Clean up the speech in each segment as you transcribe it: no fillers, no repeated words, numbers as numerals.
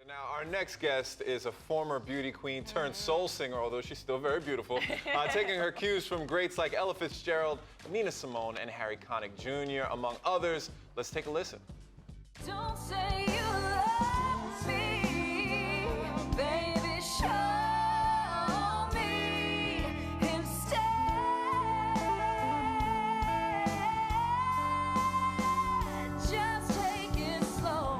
Now, our next guest is a former beauty queen turned soul singer, although she's still very beautiful, taking her cues from greats like Ella Fitzgerald, Nina Simone, and Harry Connick Jr., among others. Let's take a listen. Don't say you love me, baby, show me instead. Just take it slow.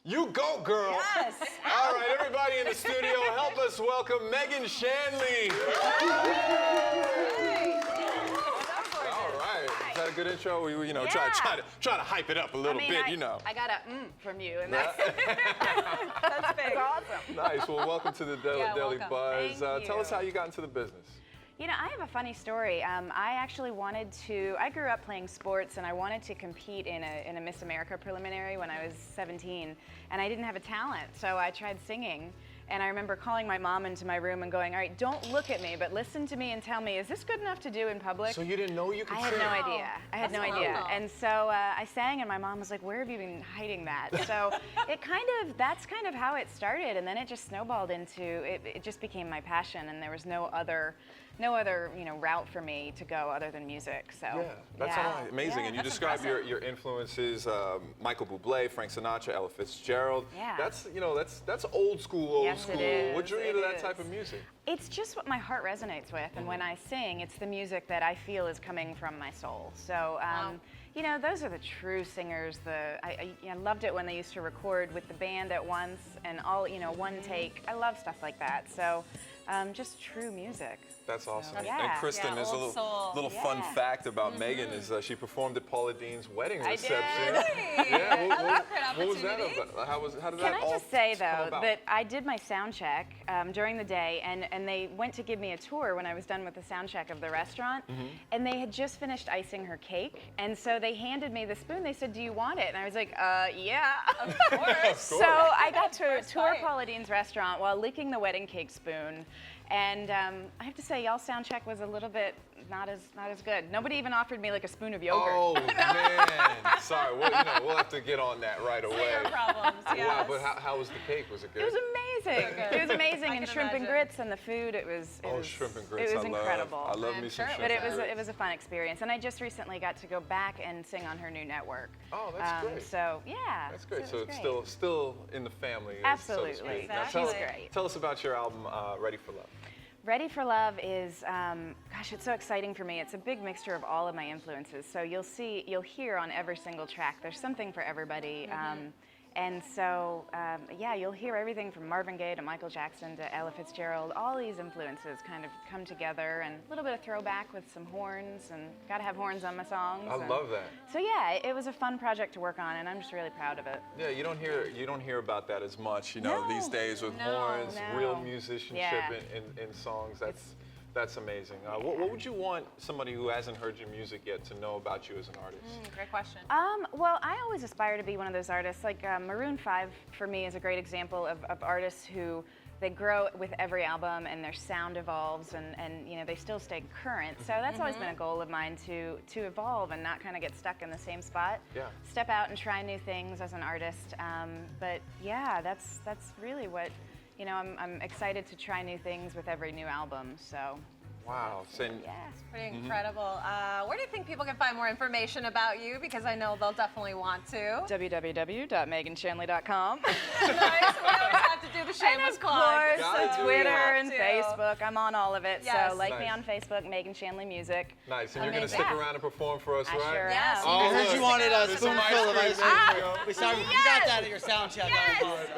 You go, girl. Yes. All right, everybody in the studio, help us welcome Meghan Shanley. All right. Is that a good intro? We try to hype it up a little bit, I got a from you, and that's big. That's awesome. Nice. Well, welcome to the Daily welcome. Buzz. Thank Tell us you. how you got into the business. You know, I have a funny story. I actually I grew up playing sports, and I wanted to compete in a Miss America preliminary when I was 17, and I didn't have a talent, so I tried singing. And I remember calling my mom into my room and going, all right, don't look at me, but listen to me and tell me, is this good enough to do in public? So you didn't know you could I sing? had no idea. I had no idea. And so I sang, and my mom was like, where have you been hiding that? So that's kind of how it started, and then it just snowballed into, it just became my passion, and there was no other route for me to go other than music. So yeah, that's amazing. Yeah, and you that's describe impressive. your influences, Michael Bublé, Frank Sinatra, Ella Fitzgerald. Yeah. That's old school. Yes, it is. What drew you to that It type is. of music? It's just what my heart resonates with, and when I sing, it's the music that I feel is coming from my soul. So, those are the true singers. I loved it when they used to record with the band at once and all, one take. I love stuff like that. So, just true music. That's awesome. Yeah. And Kristen, there's a little fun fact about Meghan is she performed at Paula Dean's wedding reception. Really? Yeah. What was that about? How did Can that I all just say, come though, about? that I did my sound check during the day, and they went to give me a tour when I was done with the sound check of the restaurant, and they had just finished icing her cake, and so they handed me the spoon. They said, do you want it? And I was like, yeah. Of course. So I got to tour Paula Dean's restaurant while licking the wedding cake spoon. And I have to say, y'all's sound check was a little bit not as good. Nobody even offered me like a spoon of yogurt. Oh man, sorry. Well, we'll have to get on that right away. Your problems, yes. Wow, but how was the cake? Was it good? It was amazing. good. It was amazing, I and can shrimp and imagine. grits and the food. It was Shrimp and grits. It was incredible. I love I'm me some sure it shrimp But and grits. it was a fun experience, and I just recently got to go back and sing on her new network. Oh, that's great. So yeah, That's great. So So it was it's great. still in the family. Absolutely. So to speak. Now, Exactly. She's great. Tell us about your album, Ready for Love. Ready for Love is, gosh, it's so exciting for me. It's a big mixture of all of my influences. So you'll hear on every single track, there's something for everybody. And so, you'll hear everything from Marvin Gaye to Michael Jackson to Ella Fitzgerald. All these influences kind of come together, and a little bit of throwback with some horns, and gotta have horns on my songs. I love that. So yeah, it was a fun project to work on, and I'm just really proud of it. Yeah, you don't hear about that as much, No. these days with No, horns, no. real musicianship Yeah. in songs. That's amazing. What would you want somebody who hasn't heard your music yet to know about you as an artist? Great question. Well, I always aspire to be one of those artists. Like Maroon 5 for me is a great example of artists who they grow with every album and their sound evolves and they still stay current. So that's always been a goal of mine to evolve and not kind of get stuck in the same spot. Yeah. Step out and try new things as an artist. But yeah, that's really what. I'm excited to try new things with every new album, so. Wow. So, Yeah. Pretty incredible. Where do you think people can find more information about you? Because I know they'll definitely want to. www.meganshanley.com. Nice. We always have to do the And shameless of plug. course, Gotta do Twitter that. and Facebook. I'm on all of it. Yes. So like me Nice. on Facebook, Meghan Shanley Music. nice. And you're going to Amazing. stick around and perform for us, I right? sure Yes. am. I heard look. you wanted a There's some spoonful of ice cream. cream. We got that at your sound check. Yes. That was